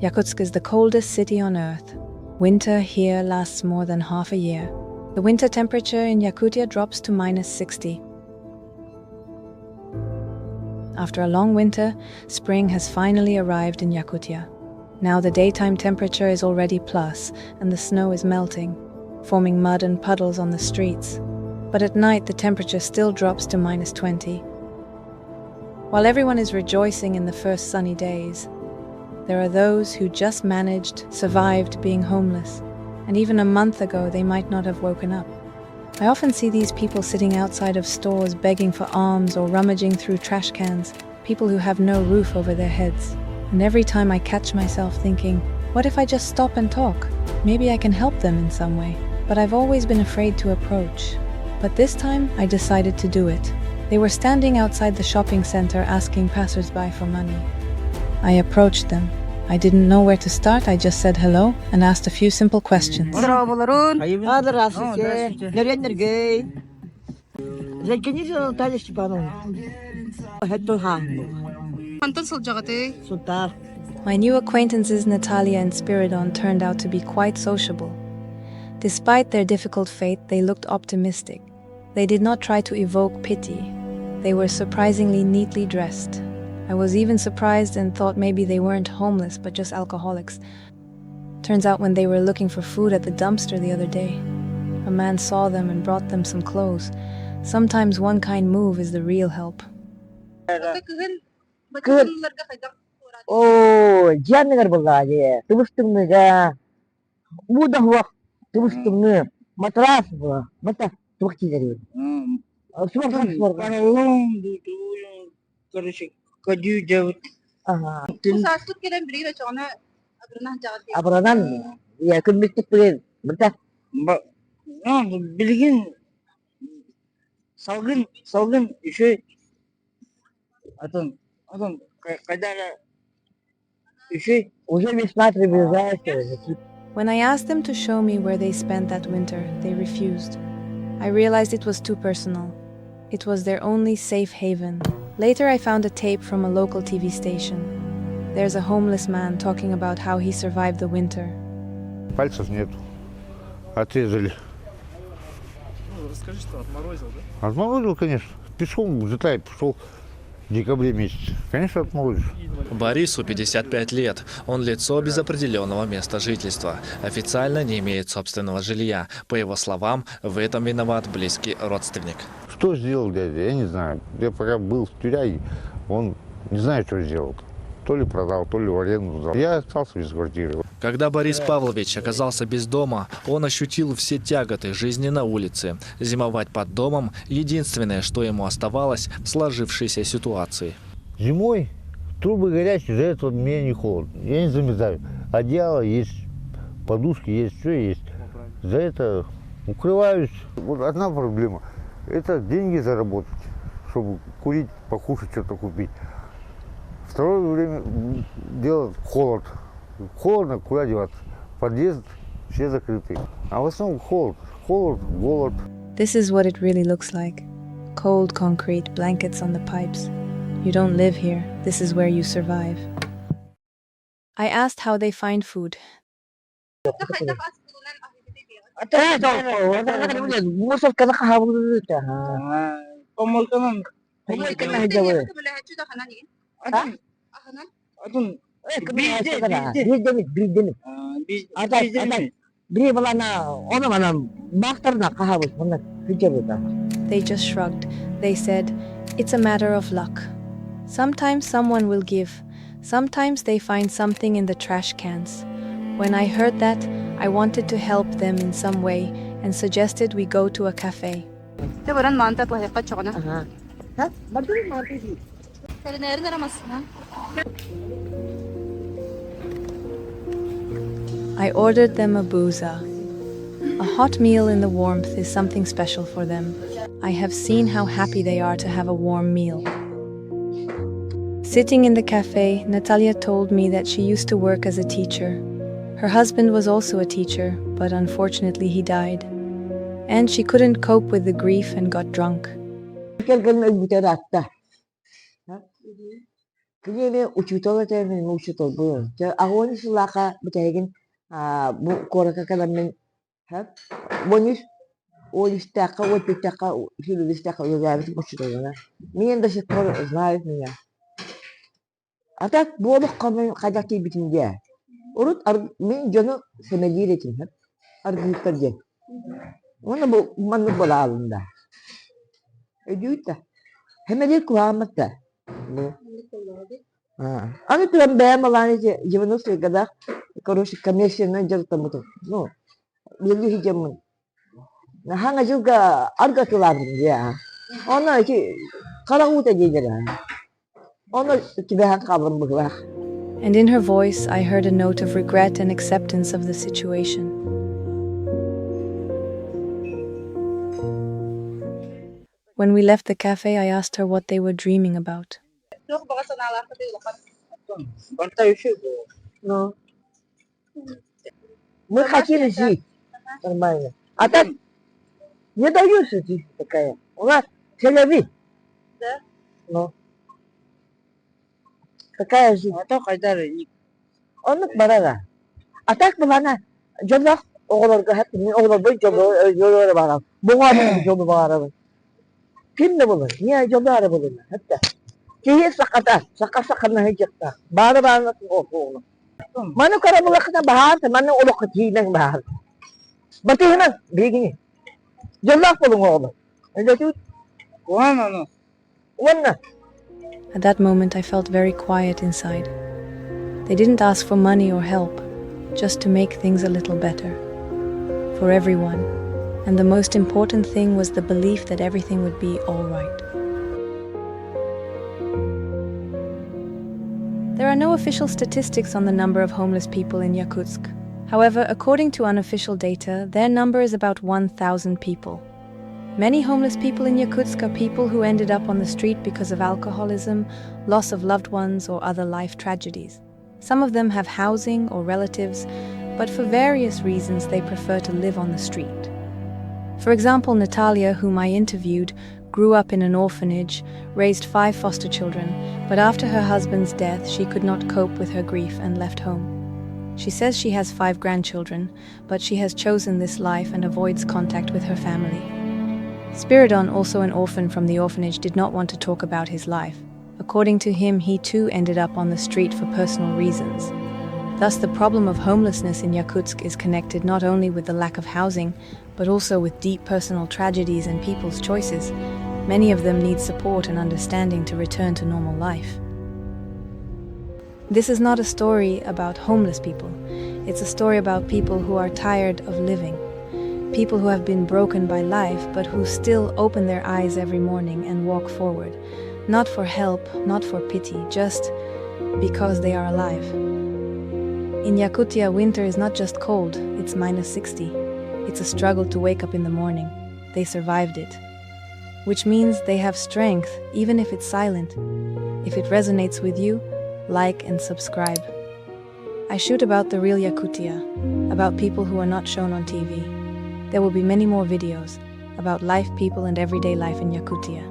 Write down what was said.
Yakutsk is the coldest city on earth. Winter here lasts more than half a year. The winter temperature in Yakutia drops to -60. After a long winter, spring has finally arrived in Yakutia. Now the daytime temperature is already plus, and the snow is melting, forming mud and puddles on the streets. But at night the temperature still drops to -20. While everyone is rejoicing in the first sunny days, there are those who just survived being homeless, and even a month ago they might not have woken up. I often see these people sitting outside of stores begging for alms or rummaging through trash cans, people who have no roof over their heads. And every time I catch myself thinking, what if I just stop and talk? Maybe I can help them in some way. But I've always been afraid to approach. But this time I decided to do it. They were standing outside the shopping center asking passersby for money. I approached them. I didn't know where to start. I just said hello and asked a few simple questions. My new acquaintances Natalya and Spiridon turned out to be quite sociable. Despite their difficult fate, they looked optimistic. They did not try to evoke pity. They were surprisingly neatly dressed. I was even surprised and thought maybe they weren't homeless but just alcoholics. Turns out when they were looking for food at the dumpster the other day, a man saw them and brought them some clothes. Sometimes one kind move is the real help. Oh, jangan berlari. Terus tengah mudah wak. Terus tengah matras wak. Mata tuh jadi. Semua semua. Kalau itu yang kerja kerja jauh. Satu kira beri macam mana? Abranan. Ya, kena cepat. Betul. Mbak, bilgin. Salgın işe. Atın kadar. When I asked them to show me where they spent that winter, they refused. I realized it was too personal. It was their only safe haven. Later I found a tape from a local TV station. There's a homeless man talking about how he survived the winter. Пальцев нету. Отрезали. Расскажи, что отморозил, да? Отморозил, конечно. Пешком взлетает, пошел в декабре месяце. Конечно, отморозишь. Борису 55 лет. Он лицо без определенного места жительства. Официально не имеет собственного жилья. По его словам, в этом виноват близкий родственник. Что сделал дядя? Я не знаю. Я пока был в тюряге, он не знает, что сделал. То ли продал, то ли в аренду сдал. Я остался без квартиры. Когда Борис Павлович оказался без дома, он ощутил все тяготы жизни на улице. Зимовать под домом – единственное, что ему оставалось в сложившейся ситуации. Зимой трубы горячие, за это мне не холодно. Я не замерзаю. Одеяло есть, подушки есть, все есть. За это укрываюсь. Вот одна проблема – это деньги заработать, чтобы курить, покушать, что-то купить. Второе время дело холод. Холодно, куда деваться? Подъезд все закрыты. А в основном холод, голод. This is what it really looks like. Cold concrete, blankets on the pipes. You don't live here. This is where you survive. I asked how they find food. They just shrugged. They said, it's a matter of luck. Sometimes someone will give. Sometimes they find something in the trash cans. When I heard that, I wanted to help them in some way and suggested we go to a cafe. I ordered them a booza. A hot meal in the warmth is something special for them. I have seen how happy they are to have a warm meal. Sitting in the cafe, Natalya told me that she used to work as a teacher. Her husband was also a teacher, but unfortunately he died. And she couldn't cope with the grief and got drunk. Kini ucutola tayo ng ucutol bu. Ako ni sulaka batayin bu koraka kalamin hat. Bonis olistaka wotitaka hilistaka uzavet ucutola. Miyan da się kor знаешь меня. А так болук калмай кадакти битинге. Урут мен жону семедире тим хат. Аргыттарже. Оны бу манны бола алында. Ödüyütte. Hemen ilk kulağımda. Bu. Они прям бэмалани 90-х годах, короче, коммерческая жертва. Ну, люди жемын. Ханга juga аргатылардың я. Оны карагута дейдер. Оны тебе кабын була. And in her voice, I heard a note of regret and acceptance of the situation. When we left the cafe, I asked her what they were dreaming about. Ну, мы хотели жить нормально. А так не даются жизнь такая. У нас Тель-Авив. Да? Ну. Какая жизнь? А то хайдары. Он барара. А так была она. Жолдақ оғыларға хәтті мен оғыларды жолдары бағам. Бұғаны жолды бағарабын. Kim de bulur? Niye jolları bulur? Hatta. Kiye sakata hecekta. Bağda nasıl oğlu. Manu karabulakta bahar, manu olukatinan bahar. Batihinan begini. Jollar bulun oğlu. Öyle tut. Wana. At that moment, I felt very quiet inside. They didn't ask for money or help, just to make things a little better. For everyone. And the most important thing was the belief that everything would be all right. There are no official statistics on the number of homeless people in Yakutsk. However, according to unofficial data, their number is about 1,000 people. Many homeless people in Yakutsk are people who ended up on the street because of alcoholism, loss of loved ones, or other life tragedies. Some of them have housing or relatives, but for various reasons they prefer to live on the street. For example, Natalya, whom I interviewed, grew up in an orphanage, raised 5 foster children, but after her husband's death, she could not cope with her grief and left home. She says she has 5 grandchildren, but she has chosen this life and avoids contact with her family. Spiridon, also an orphan from the orphanage, did not want to talk about his life. According to him, he too ended up on the street for personal reasons. Thus, the problem of homelessness in Yakutsk is connected not only with the lack of housing, but also with deep personal tragedies and people's choices. Many of them need support and understanding to return to normal life. This is not a story about homeless people. It's a story about people who are tired of living. People who have been broken by life, but who still open their eyes every morning and walk forward. Not for help, not for pity, just because they are alive. In Yakutia, winter is not just cold, it's -60. It's a struggle to wake up in the morning. They survived it. Which means they have strength, even if it's silent. If it resonates with you, like and subscribe. I shoot about the real Yakutia, about people who are not shown on TV. There will be many more videos about life, people, and everyday life in Yakutia.